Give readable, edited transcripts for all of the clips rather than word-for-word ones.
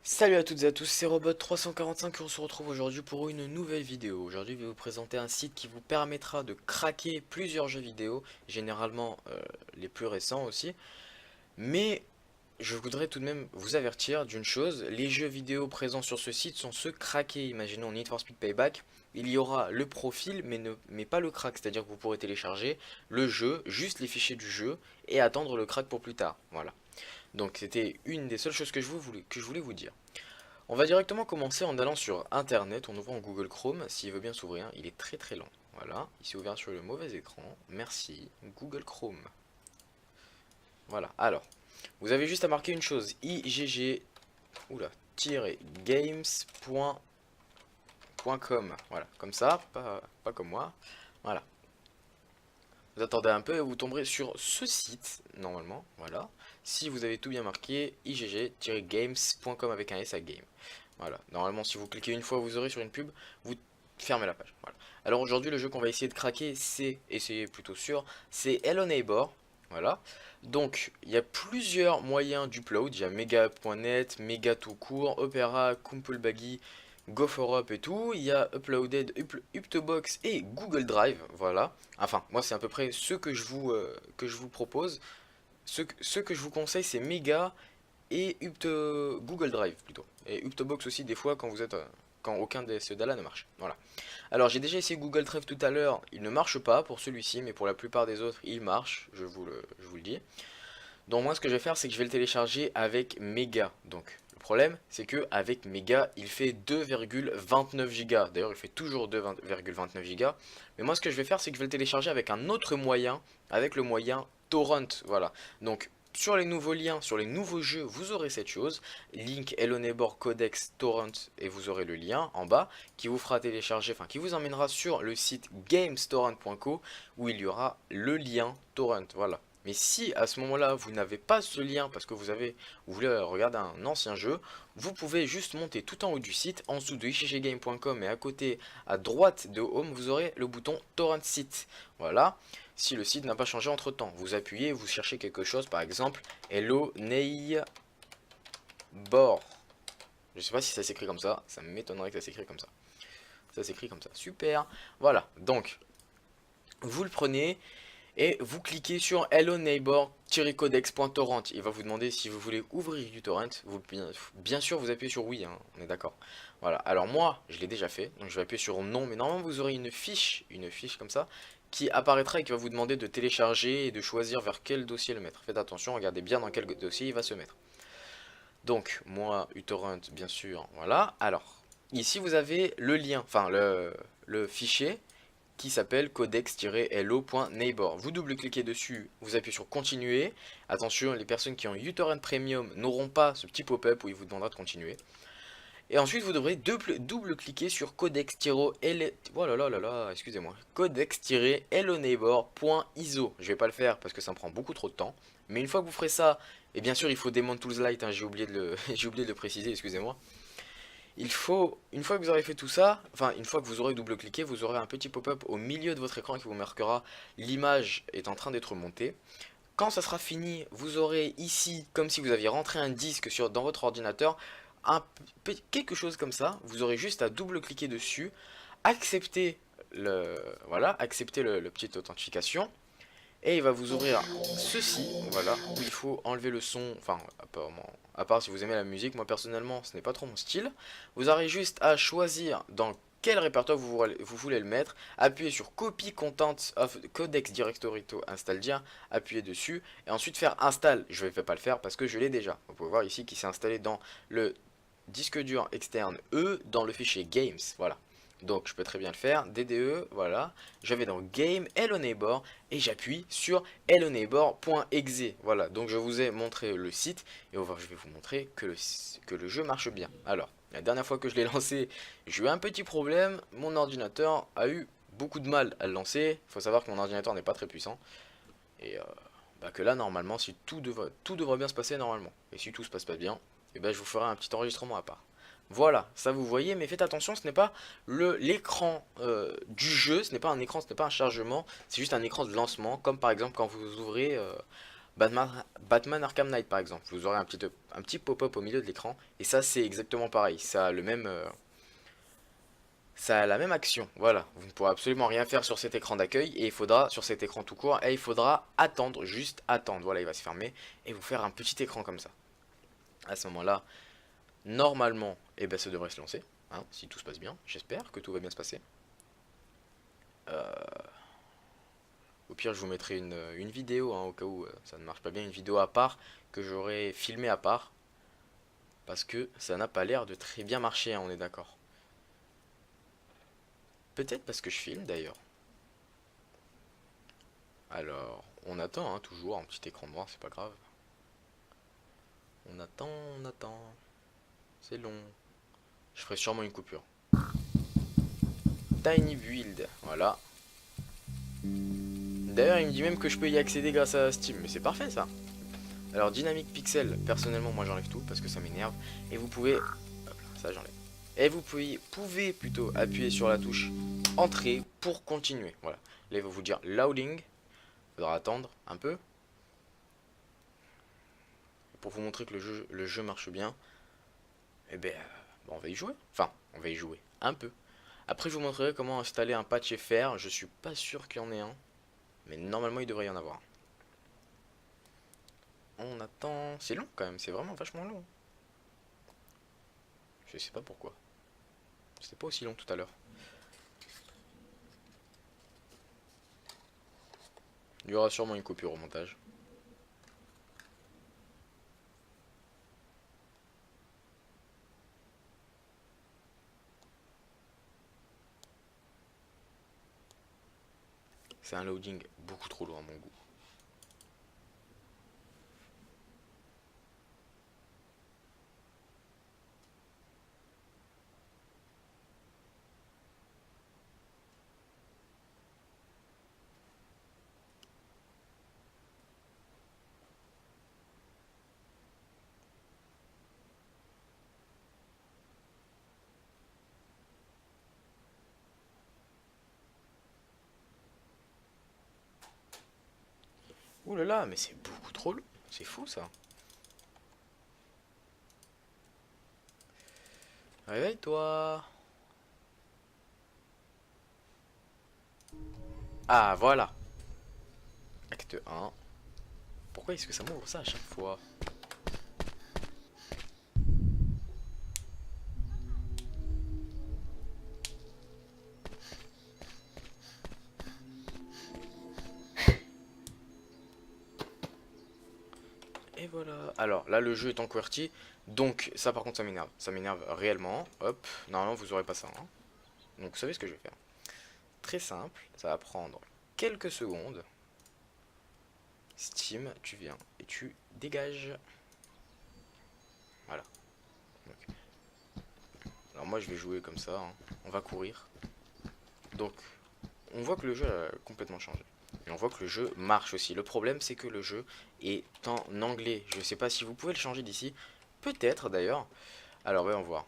Salut à toutes et à tous, c'est Robot345 et on se retrouve aujourd'hui pour une nouvelle vidéo. Aujourd'hui, je vais vous présenter un site qui vous permettra de craquer plusieurs jeux vidéo, généralement les plus récents aussi. Mais je voudrais tout de même vous avertir d'une chose, les jeux vidéo présents sur ce site sont ceux craqués. Imaginons Need for Speed Payback, il y aura le profil mais pas le crack, c'est-à-dire que vous pourrez télécharger le jeu, juste les fichiers du jeu et attendre le crack pour plus tard. Voilà. Donc c'était une des seules choses que je voulais vous dire. On va directement commencer en allant sur internet, en ouvrant Google Chrome, s'il veut bien s'ouvrir, il est très très lent. Voilà, il s'est ouvert sur le mauvais écran, merci, Google Chrome. Voilà, alors, vous avez juste à marquer une chose, igg, games.com, voilà, comme ça, pas comme moi, voilà. Vous attendez un peu et vous tomberez sur ce site, normalement, voilà. Si vous avez tout bien marqué, igg-games.com avec un S à game. Voilà, normalement si vous cliquez une fois vous aurez sur une pub, vous fermez la page. Voilà. Alors aujourd'hui le jeu qu'on va essayer de craquer c'est, et c'est plutôt sûr, c'est Hello Neighbor. Voilà. Donc il y a plusieurs moyens d'upload, il y a mega.net, mega tout court, Opera, Kumplebuggy, GoForUp et tout. Il y a Uploaded, Uptobox et Google Drive. Voilà. Enfin moi c'est à peu près ce que je vous propose. Ce que je vous conseille c'est Mega et Google Drive plutôt. Et Uptobox aussi des fois quand vous êtes quand aucun de ces là ne marche. Voilà. Alors j'ai déjà essayé Google Drive tout à l'heure, il ne marche pas pour celui-ci, mais pour la plupart des autres il marche, je vous le dis. Donc moi ce que je vais faire c'est que je vais le télécharger avec Mega. Donc le problème c'est que avec Mega il fait 2,29 Go. D'ailleurs il fait toujours 2,29 Go. Mais moi ce que je vais faire c'est que je vais le télécharger avec un autre moyen, avec le moyen Torrent. Voilà. Donc sur les nouveaux liens, sur les nouveaux jeux, vous aurez cette chose, link Hello Neighbor Codex Torrent, et vous aurez le lien en bas qui vous fera télécharger, enfin qui vous emmènera sur le site gamestorrent.co où il y aura le lien Torrent, voilà. Mais si à ce moment-là vous n'avez pas ce lien parce que vous voulez regarder un ancien jeu, vous pouvez juste monter tout en haut du site, en dessous de iggame.com et à côté, à droite de Home, vous aurez le bouton Torrent Site. Voilà. Si le site n'a pas changé entre temps, vous appuyez, vous cherchez quelque chose, par exemple Hello Neighbor. Je sais pas si ça s'écrit comme ça m'étonnerait que ça s'écrit comme ça. Ça s'écrit comme ça, super. Voilà, donc vous le prenez et vous cliquez sur Hello Neighbor-codex.torrent. Il va vous demander si vous voulez ouvrir du torrent. Bien sûr, vous appuyez sur oui, hein, on est d'accord. Voilà, alors moi, je l'ai déjà fait, donc je vais appuyer sur non, mais normalement vous aurez une fiche comme ça, qui apparaîtra et qui va vous demander de télécharger et de choisir vers quel dossier le mettre. Faites attention, regardez bien dans quel dossier il va se mettre. Donc, moi, uTorrent, bien sûr, voilà. Alors, ici vous avez le lien, enfin le fichier qui s'appelle codex-hello.neighbor. Vous double-cliquez dessus, vous appuyez sur continuer. Attention, les personnes qui ont uTorrent Premium n'auront pas ce petit pop-up où il vous demandera de continuer. Et ensuite, vous devrez double-cliquer sur excusez-moi, codex-helloneighbor.iso. Je vais pas le faire parce que ça me prend beaucoup trop de temps. Mais une fois que vous ferez ça, et bien sûr, il faut Demon Tools Lite, hein, j'ai oublié j'ai oublié de le préciser, excusez-moi. Il faut, une fois que vous aurez fait tout ça, enfin une fois que vous aurez double-cliqué, vous aurez un petit pop-up au milieu de votre écran qui vous marquera l'image est en train d'être montée. Quand ça sera fini, vous aurez ici, comme si vous aviez rentré un disque dans votre ordinateur, quelque chose comme ça. Vous aurez juste à double-cliquer dessus, accepter accepter le petite authentification. Et il va vous ouvrir ceci, voilà, où il faut enlever le son, enfin, apparemment, à part si vous aimez la musique, moi personnellement, ce n'est pas trop mon style. Vous aurez juste à choisir dans quel répertoire vous voulez le mettre, appuyer sur Copy Content of Codex Directory to Install Dir, appuyer dessus, et ensuite faire Install. Je ne vais pas le faire parce que je l'ai déjà. Vous pouvez voir ici qu'il s'est installé dans le disque dur externe E, dans le fichier Games, voilà. Donc je peux très bien le faire, DDE, voilà, je vais dans Game, Hello Neighbor, et j'appuie sur helloneighbor.exe, voilà, donc je vous ai montré le site, et je vais vous montrer que le jeu marche bien. Alors, la dernière fois que je l'ai lancé, j'ai eu un petit problème, mon ordinateur a eu beaucoup de mal à le lancer, il faut savoir que mon ordinateur n'est pas très puissant, et que là normalement, si tout devrait bien se passer normalement, et si tout se passe pas bien, et je vous ferai un petit enregistrement à part. Voilà, ça vous voyez, mais faites attention, ce n'est pas l'écran du jeu, ce n'est pas un écran, ce n'est pas un chargement, c'est juste un écran de lancement, comme par exemple quand vous ouvrez Batman Arkham Knight par exemple. Vous aurez un petit pop-up au milieu de l'écran. Et ça c'est exactement pareil. Ça a le même... ça a la même action, voilà. Vous ne pourrez absolument rien faire sur cet écran d'accueil et il faudra, sur cet écran tout court, et il faudra attendre, juste attendre. Voilà, il va se fermer et vous faire un petit écran comme ça. À ce moment-là, normalement, eh ben, ça devrait se lancer, hein, si tout se passe bien. J'espère que tout va bien se passer. Au pire, je vous mettrai une vidéo, hein, au cas où ça ne marche pas bien, une vidéo à part que j'aurais filmé à part. Parce que ça n'a pas l'air de très bien marcher, hein, on est d'accord. Peut-être parce que je filme d'ailleurs. Alors, on attend, hein, toujours, un petit écran noir, c'est pas grave. On attend, on attend. C'est long. Je ferai sûrement une coupure. Tiny Build, voilà. D'ailleurs, il me dit même que je peux y accéder grâce à Steam, mais c'est parfait ça. Alors, Dynamic Pixel, personnellement, moi j'enlève tout parce que ça m'énerve. Et vous pouvez... Hop là, ça j'enlève. Et vous pouvez plutôt appuyer sur la touche Entrée pour continuer. Voilà. Là, il va vous dire Loading. Il faudra attendre un peu. Pour vous montrer que le jeu marche bien. Eh ben, on va y jouer. Enfin, on va y jouer un peu. Après, je vous montrerai comment installer un patch FR. Je suis pas sûr qu'il y en ait un. Mais normalement, il devrait y en avoir. On attend... C'est long quand même, c'est vraiment vachement long. Je sais pas pourquoi. C'était pas aussi long tout à l'heure. Il y aura sûrement une coupure au montage. C'est un loading beaucoup trop loin à mon goût. Ouh là là, mais c'est beaucoup trop long. C'est fou ça. Réveille-toi. Ah, voilà. Acte 1. Pourquoi est-ce que ça m'ouvre ça à chaque fois? Et voilà. Alors, là, le jeu est en QWERTY. Donc, ça, par contre, ça m'énerve. Ça m'énerve réellement. Hop. Normalement, vous aurez pas ça, hein. Donc, vous savez ce que je vais faire. Très simple. Ça va prendre quelques secondes. Steam, tu viens et tu dégages. Voilà. Donc, alors moi je vais jouer comme ça, hein. On va courir. Donc on voit que le jeu a complètement changé. Et on voit que le jeu marche aussi. Le problème c'est que le jeu est en anglais. Je sais pas si vous pouvez le changer d'ici. Peut-être d'ailleurs. Alors voyons voir.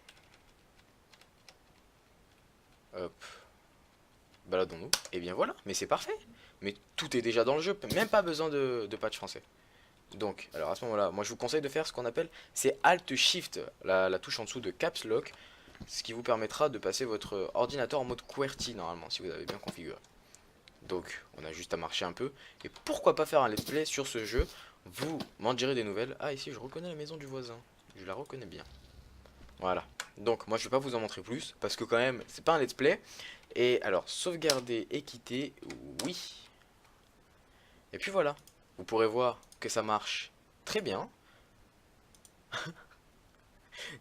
Hop. Baladons-nous. Et bien voilà. Mais c'est parfait. Mais tout est déjà dans le jeu. Même pas besoin de patch français. Donc, alors à ce moment-là, moi je vous conseille de faire ce qu'on appelle, c'est Alt Shift, la touche en dessous de Caps Lock, ce qui vous permettra de passer votre ordinateur en mode QWERTY normalement, si vous avez bien configuré. Donc, on a juste à marcher un peu, et pourquoi pas faire un let's play sur ce jeu, vous m'en direz des nouvelles. Ah, ici je reconnais la maison du voisin, je la reconnais bien. Voilà, donc moi je vais pas vous en montrer plus, parce que quand même, c'est pas un let's play. Et alors, sauvegarder et quitter, oui. Et puis voilà, vous pourrez voir que ça marche très bien.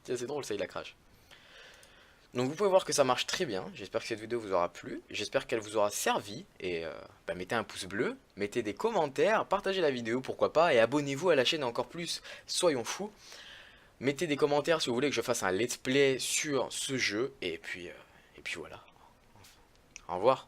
Tiens, c'est drôle, ça il la crache. Donc vous pouvez voir que ça marche très bien. J'espère que cette vidéo vous aura plu. J'espère qu'elle vous aura servi. Et mettez un pouce bleu, mettez des commentaires, partagez la vidéo pourquoi pas. Et abonnez-vous à la chaîne encore plus. Soyons fous. Mettez des commentaires si vous voulez que je fasse un let's play sur ce jeu. Et puis voilà. Au revoir.